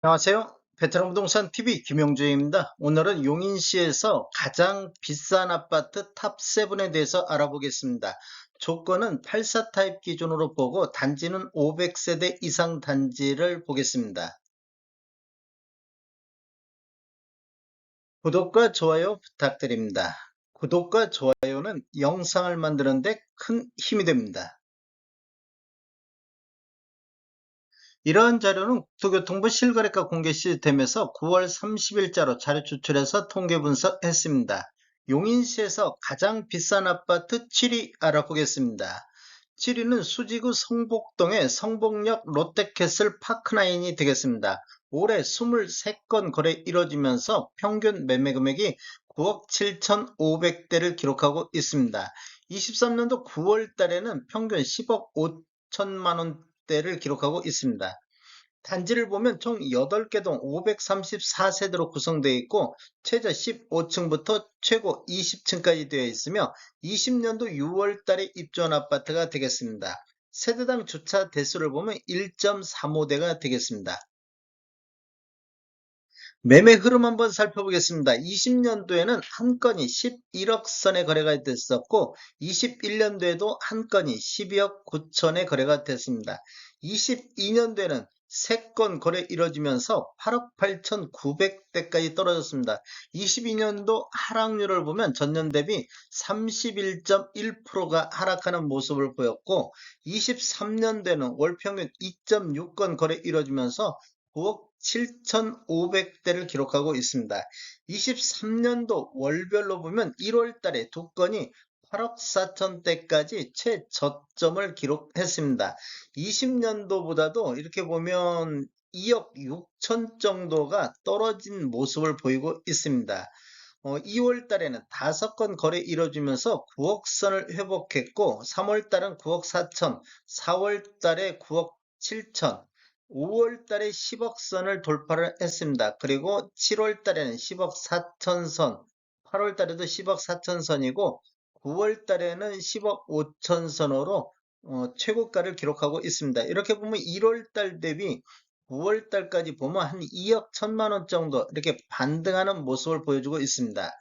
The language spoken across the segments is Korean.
안녕하세요. 베테랑 부동산 TV 김영주입니다. 오늘은 용인시에서 가장 비싼 아파트 탑7에 대해서 알아보겠습니다. 조건은 84 타입 기준으로 보고 단지는 500세대 이상 단지를 보겠습니다. 구독과 좋아요 부탁드립니다. 구독과 좋아요는 영상을 만드는 데 큰 힘이 됩니다. 이러한 자료는 국토교통부 실거래가 공개 시스템에서 9월 30일자로 자료 추출해서 통계 분석했습니다. 용인시에서 가장 비싼 아파트 7위 알아보겠습니다. 7위는 수지구 성복동의 성복역 롯데캐슬 파크나인이 되겠습니다. 올해 23건 거래 이뤄지면서 평균 매매 금액이 9억 7,500대를 기록하고 있습니다. 23년도 9월 달에는 평균 10억 5천만 원대를 기록하고 있습니다. 단지를 보면 총 8개 동 534세대로 구성되어 있고 최저 15층부터 최고 20층까지 되어 있으며 20년도 6월 달에 입주한 아파트가 되겠습니다. 세대당 주차 대수를 보면 1.35대가 되겠습니다. 매매 흐름 한번 살펴보겠습니다. 20년도에는 한 건이 11억 선의 거래가 됐었고 21년도에도 한 건이 12억 9천의 거래가 됐습니다. 22년도에는 3건 거래 이뤄지면서 8억 8,900대까지 떨어졌습니다. 22년도 하락률을 보면 전년 대비 31.1%가 하락하는 모습을 보였고 23년도에는 월평균 2.6건 거래 이뤄지면서 9억 7,500대를 기록하고 있습니다. 23년도 월별로 보면 1월 달에 두 건이 8억 4천대까지 최저점을 기록했습니다. 20년도보다도 이렇게 보면 2억 6천 정도가 떨어진 모습을 보이고 있습니다. 2월 달에는 5건 거래 이뤄지면서 9억 선을 회복했고 3월 달은 9억 4천, 4월 달에 9억 7천, 5월 달에 10억 선을 돌파를 했습니다. 그리고 7월 달에는 10억 4천 선, 8월 달에도 10억 4천 선이고 9월 달에는 10억 5천 선으로 최고가를 기록하고 있습니다. 이렇게 보면 1월 달 대비 9월 달까지 보면 한 2억 1천만 원 정도 이렇게 반등하는 모습을 보여주고 있습니다.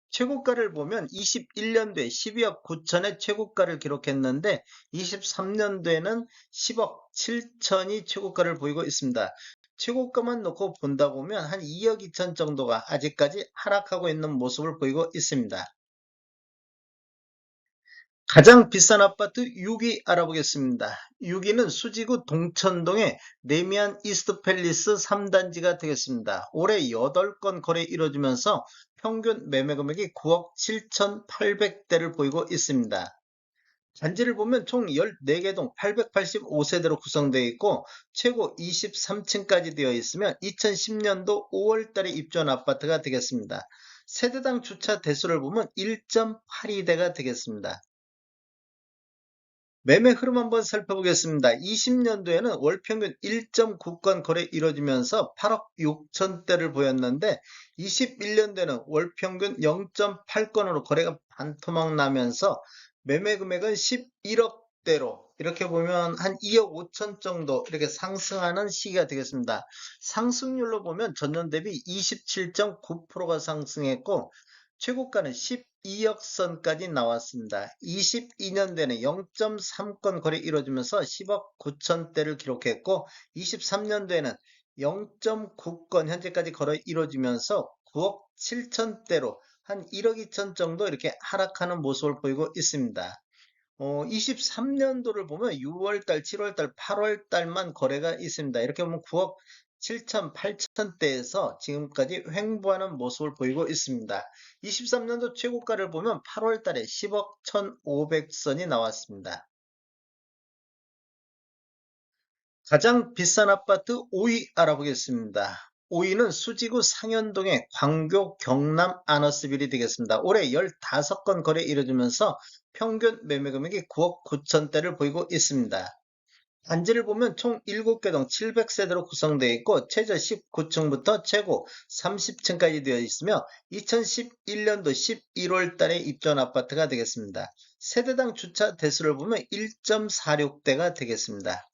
최고가를 보면 21년도에 12억 9천의 최고가를 기록했는데 23년도에는 10억 7천이 최고가를 보이고 있습니다. 최고가만 놓고 본다 보면 한 2억 2천 정도가 아직까지 하락하고 있는 모습을 보이고 있습니다. 가장 비싼 아파트 6위 알아보겠습니다. 6위는 수지구 동천동의 레미안 이스트팰리스 3단지가 되겠습니다. 올해 8건 거래 이뤄지면서 평균 매매 금액이 9억 7,800대를 보이고 있습니다. 단지를 보면 총 14개 동 885세대로 구성되어 있고 최고 23층까지 되어 있으며 2010년도 5월 달에 입주한 아파트가 되겠습니다. 세대당 주차 대수를 보면 1.82대가 되겠습니다. 매매 흐름 한번 살펴보겠습니다. 20년도에는 월평균 1.9건 거래 이뤄지면서 8억 6천대를 보였는데 21년도에는 월평균 0.8건으로 거래가 반토막 나면서 매매 금액은 11억대로 이렇게 보면 한 2억 5천 정도 이렇게 상승하는 시기가 되겠습니다. 상승률로 보면 전년 대비 27.9%가 상승했고 최고가는 12억 선까지 나왔습니다. 22년도에는 0.3건 거래 이루어지면서 10억 9천대를 기록했고 23년도에는 0.9건 현재까지 거래 이루어지면서 9억 7천대로 한 1억 2천 정도 이렇게 하락하는 모습을 보이고 있습니다. 23년도를 보면 6월달, 7월달, 8월달만 거래가 있습니다. 이렇게 보면 9억 7천, 8천대에서 지금까지 횡보하는 모습을 보이고 있습니다. 23년도 최고가를 보면 8월달에 10억 1,500선이 나왔습니다. 가장 비싼 아파트 5위 알아보겠습니다. 5위는 수지구 상현동의 광교 경남 아너스빌이 되겠습니다. 올해 15건 거래 이뤄지면서 평균 매매 금액이 9억 9천대를 보이고 있습니다. 단지를 보면 총 7개 동 700세대로 구성되어 있고 최저 19층부터 최고 30층까지 되어 있으며 2011년도 11월 달에 입주한 아파트가 되겠습니다. 세대당 주차 대수를 보면 1.46대가 되겠습니다.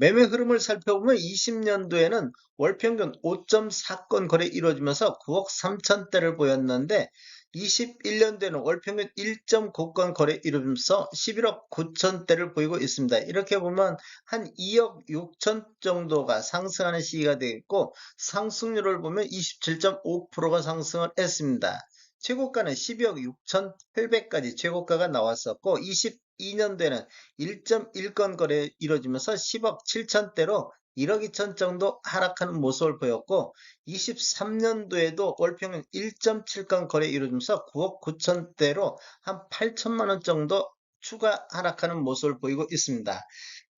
매매 흐름을 살펴보면 20년도에는 월 평균 5.4건 거래 이루어지면서 9억 3천대를 보였는데 21년도에는 월 평균 1.9건 거래 이루면서 11억 9천대를 보이고 있습니다. 이렇게 보면 한 2억 6천 정도가 상승하는 시기가 되겠고 상승률을 보면 27.5%가 상승을 했습니다. 최고가는 12억 6,800까지 최고가가 나왔었고 22년도에는 1.1건 거래 이루어지면서 10억 7천대로 1억 2천 정도 하락하는 모습을 보였고 23년도에도 월평균 1.7건 거래 이루어지면서 9억 9천대로 한 8천만 원 정도 추가 하락하는 모습을 보이고 있습니다.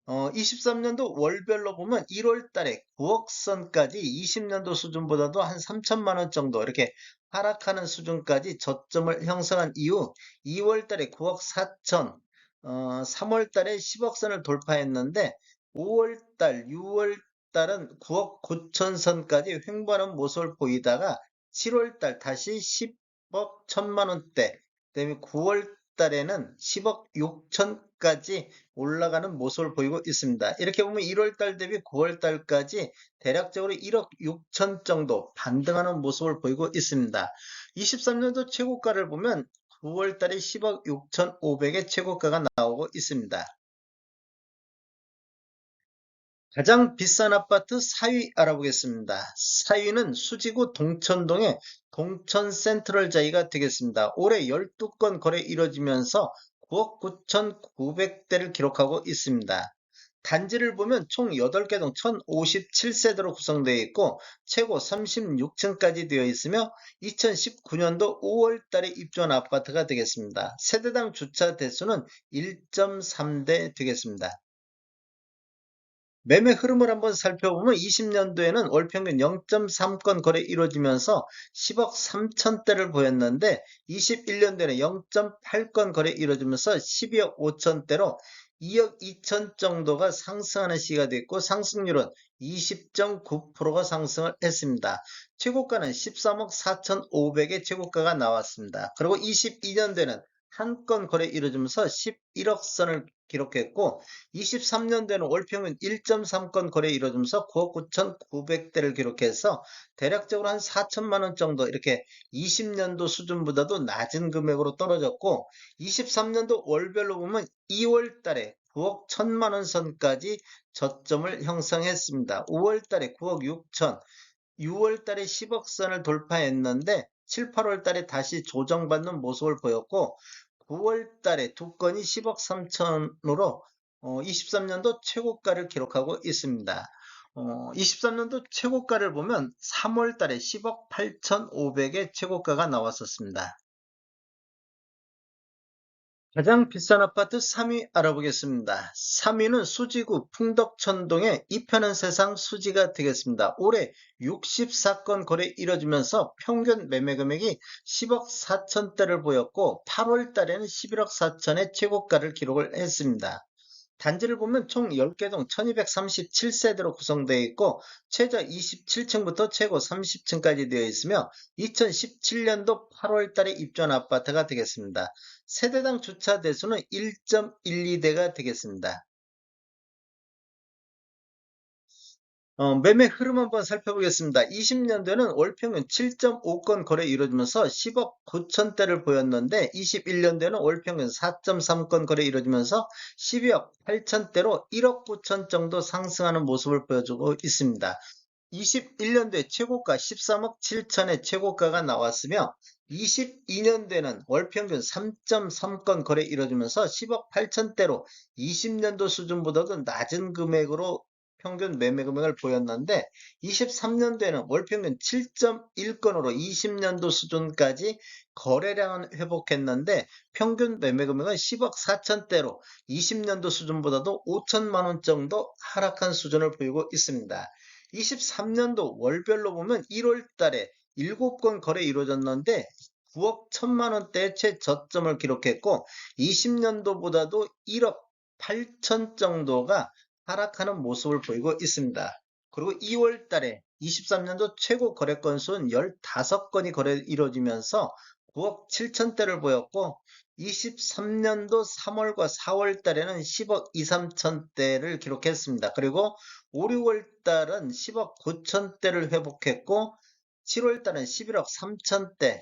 23년도 월별로 보면 1월 달에 9억 선까지 20년도 수준보다도 한 3천만 원 정도 이렇게 하락하는 수준까지 저점을 형성한 이후 2월 달에 9억 4천, 3월 달에 10억 선을 돌파했는데 5월 달, 6월 달은 9억 9천 선까지 횡보하는 모습을 보이다가 7월 달 다시 10억 1천만 원대, 그다음에 9월 달에는 10억 6천까지 올라가는 모습을 보이고 있습니다. 이렇게 보면 1월 달 대비 9월 달까지 대략적으로 1억 6천 정도 반등하는 모습을 보이고 있습니다. 23년도 최고가를 보면 9월 달에 10억 6천5백의 최고가가 나오고 있습니다. 가장 비싼 아파트 4위 알아보겠습니다. 4위는 수지구 동천동의 동천 센트럴자이가 되겠습니다. 올해 12건 거래 이뤄지면서 9억 9,900대를 기록하고 있습니다. 단지를 보면 총 8개 동 1057세대로 구성되어 있고 최고 36층까지 되어 있으며 2019년도 5월 달에 입주한 아파트가 되겠습니다. 세대당 주차 대수는 1.3대 되겠습니다. 매매 흐름을 한번 살펴보면 20년도에는 월 평균 0.3건 거래 이루어지면서 10억 3천대를 보였는데 21년도에는 0.8건 거래 이루어지면서 12억 5천대로 2억 2천 정도가 상승하는 시기가 됐고 상승률은 20.9%가 상승을 했습니다. 최고가는 13억 4,500의 최고가가 나왔습니다. 그리고 22년도에는 한 건 거래 이루어지면서 11억 선을 기록했고 23년도에는 월평균 1.3건 거래 이루어지면서 9억 9,900대를 기록해서 대략적으로 한 4천만 원 정도 이렇게 20년도 수준보다도 낮은 금액으로 떨어졌고 23년도 월별로 보면 2월 달에 9억 1천만 원 선까지 저점을 형성했습니다. 5월 달에 9억 6천, 6월 달에 10억 선을 돌파했는데 7, 8월 달에 다시 조정받는 모습을 보였고 9월 달에 두 건이 10억 3천으로 23년도 최고가를 기록하고 있습니다. 23년도 최고가를 보면 3월 달에 10억 8,500의 최고가가 나왔었습니다. 가장 비싼 아파트 3위 알아보겠습니다. 3위는 수지구 풍덕천동의 이편한 세상 수지가 되겠습니다. 올해 64건 거래 이뤄지면서 평균 매매 금액이 10억 4천대를 보였고 8월 달에는 11억 4천의 최고가를 기록을 했습니다. 단지를 보면 총 10개 동 1237세대로 구성되어 있고 최저 27층부터 최고 30층까지 되어 있으며 2017년도 8월 달에 입주한 아파트가 되겠습니다. 세대당 주차 대수는 1.12대가 되겠습니다. 매매 흐름 한번 살펴보겠습니다. 20년도에는 월평균 7.5건 거래 이루어지면서 10억 9천대를 보였는데 21년도에는 월평균 4.3건 거래 이루어지면서 12억 8천대로 1억 9천 정도 상승하는 모습을 보여주고 있습니다. 21년도에 최고가 13억 7천의 최고가가 나왔으며 22년도에는 월평균 3.3건 거래 이루어지면서 10억 8천대로 20년도 수준보다도 낮은 금액으로 평균 매매 금액을 보였는데 23년도에는 월평균 7.1건으로 20년도 수준까지 거래량은 회복했는데 평균 매매 금액은 10억 4천대로 20년도 수준보다도 5천만 원 정도 하락한 수준을 보이고 있습니다. 23년도 월별로 보면 1월 달에 7건 거래 이루어졌는데 9억 1천만 원대의 최저점을 기록했고 20년도보다도 1억 8천 정도가 하락하는 모습을 보이고 있습니다. 그리고 2월 달에 23년도 최고 거래 건수는 15건이 거래 이루어지면서 9억 7천대를 보였고 23년도 3월과 4월 달에는 10억 2, 3천대를 기록했습니다. 그리고 5, 6월 달은 10억 9천대를 회복했고 7월 달은 11억 3천대,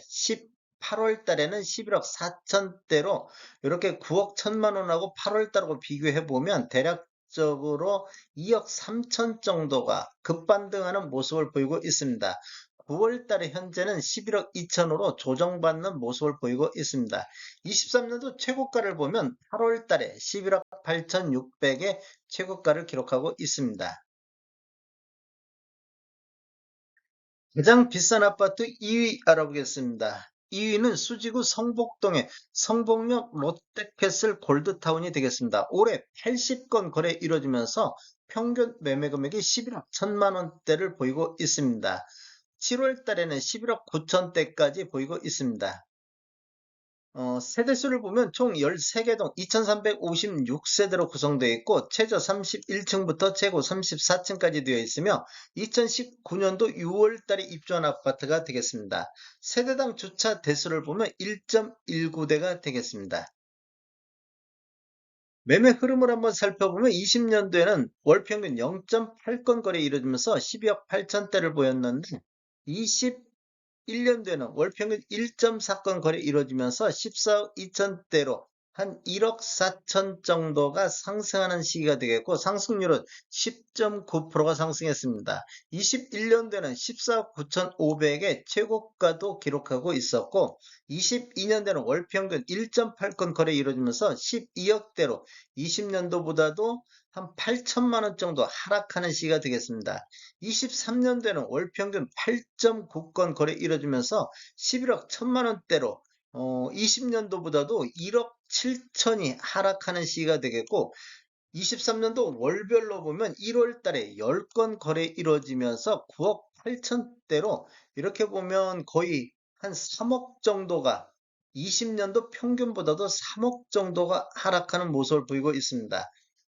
18월 달에는 11억 4천대로 이렇게 9억 1천만 원하고 8월 달하고 비교해 보면 대략적으로 2억 3천 정도가 급반등하는 모습을 보이고 있습니다. 9월 달에 현재는 11억 2천으로 조정받는 모습을 보이고 있습니다. 23년도 최고가를 보면 8월 달에 11억 8,600의 최고가를 기록하고 있습니다. 가장 비싼 아파트 2위 알아보겠습니다. 2위는 수지구 성복동의 성복역 롯데캐슬 골드타운이 되겠습니다. 올해 80건 거래 이루어지면서 평균 매매 금액이 11억 1천만 원대를 보이고 있습니다. 7월 달에는 11억 9천대까지 보이고 있습니다. 세대수를 보면 총 13개 동 2356세대로 구성되어 있고 최저 31층부터 최고 34층까지 되어 있으며 2019년도 6월 달에 입주한 아파트가 되겠습니다. 세대당 주차 대수를 보면 1.19대가 되겠습니다. 매매 흐름을 한번 살펴보면 20년도에는 월 평균 0.8건 거래 이루어지면서 12억 8천대를 보였는데 1년도에는 월평균 1.4건 거래 이루어지면서 14억 2천대로 한 1억 4천 정도가 상승하는 시기가 되겠고 상승률은 10.9%가 상승했습니다. 21년도에는 14억 9천5백의 최고가도 기록하고 있었고 22년도에는 월평균 1.8건 거래 이루어지면서 12억대로 20년도보다도 한 8천만 원 정도 하락하는 시기가 되겠습니다. 23년도에는 월 평균 8.9건 거래 이루어지면서 11억 1천만 원대로 20년도보다도 1억 7천이 하락하는 시기가 되겠고 23년도 월별로 보면 1월 달에 10건 거래 이루어지면서 9억 8천대로 이렇게 보면 거의 한 3억 정도가 20년도 평균보다도 3억 정도가 하락하는 모습을 보이고 있습니다.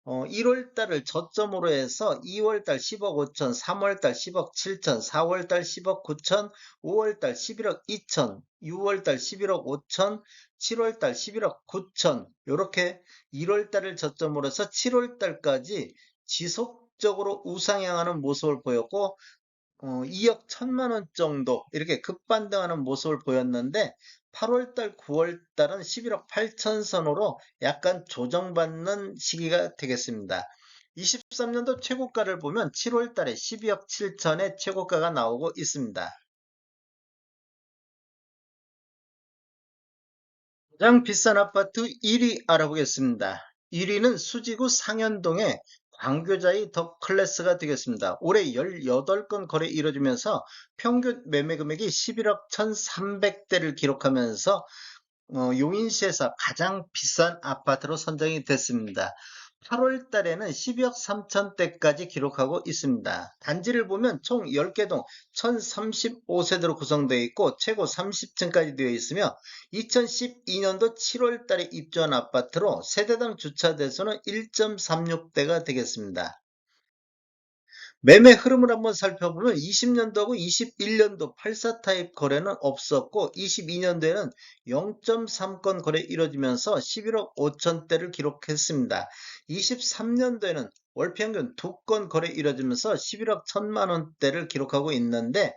1월 달을 저점으로 해서 2월 달 10억 5천, 3월 달 10억 7천, 4월 달 10억 9천, 5월 달 11억 2천, 6월 달 11억 5천, 7월 달 11억 9천 이렇게 1월 달을 저점으로 해서 7월 달까지 지속적으로 우상향하는 모습을 보였고 2억 1천만 원 정도 이렇게 급반등하는 모습을 보였는데 8월달, 9월달은 11억 8천 선으로 약간 조정받는 시기가 되겠습니다. 23년도 최고가를 보면 7월달에 12억 7천의 최고가가 나오고 있습니다. 가장 비싼 아파트 1위 알아보겠습니다. 1위는 수지구 상현동의 광교자이 더 클래스가 되겠습니다. 올해 18건 거래 이루어지면서 평균 매매 금액이 11억 1,300대를 기록하면서 용인시에서 가장 비싼 아파트로 선정이 됐습니다. 8월 달에는 12억 3천대까지 기록하고 있습니다. 단지를 보면 총 10개 동 1035세대로 구성되어 있고 최고 30층까지 되어 있으며 2012년도 7월 달에 입주한 아파트로 세대당 주차 대수는 1.36대가 되겠습니다. 매매 흐름을 한번 살펴보면 20년도하고 21년도 84 타입 거래는 없었고 22년도에는 0.3건 거래 이루어지면서 11억 5천대를 기록했습니다. 23년도에는 월평균 2건 거래 이루어지면서 11억 1천만 원대를 기록하고 있는데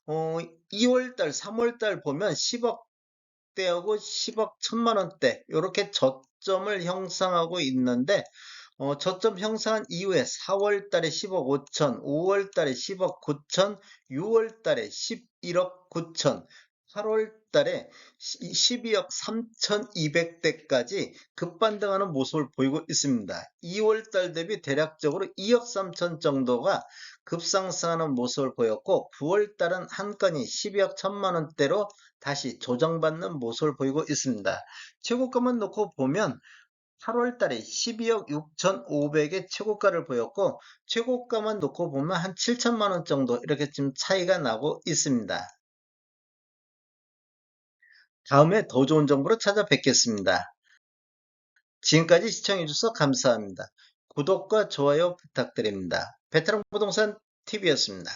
2월달, 3월달 보면 10억대하고 10억 1천만 원대 이렇게 저점을 형성하고 있는데 저점 형성한 이후에 4월 달에 10억 5천, 5월 달에 10억 9천, 6월 달에 11억 9천, 8월 달에 12억 3,200대까지 급반등하는 모습을 보이고 있습니다. 2월 달 대비 대략적으로 2억 3천 정도가 급상승하는 모습을 보였고 9월 달은 한 건이 12억 1천만 원대로 다시 조정받는 모습을 보이고 있습니다. 최고가만 놓고 보면 8월 달에 12억 6,500의 최고가를 보였고 최고가만 놓고 보면 한 7천만 원 정도 이렇게 좀 차이가 나고 있습니다. 다음에 더 좋은 정보로 찾아뵙겠습니다. 지금까지 시청해주셔서 감사합니다. 구독과 좋아요 부탁드립니다. 베테랑 부동산 TV였습니다.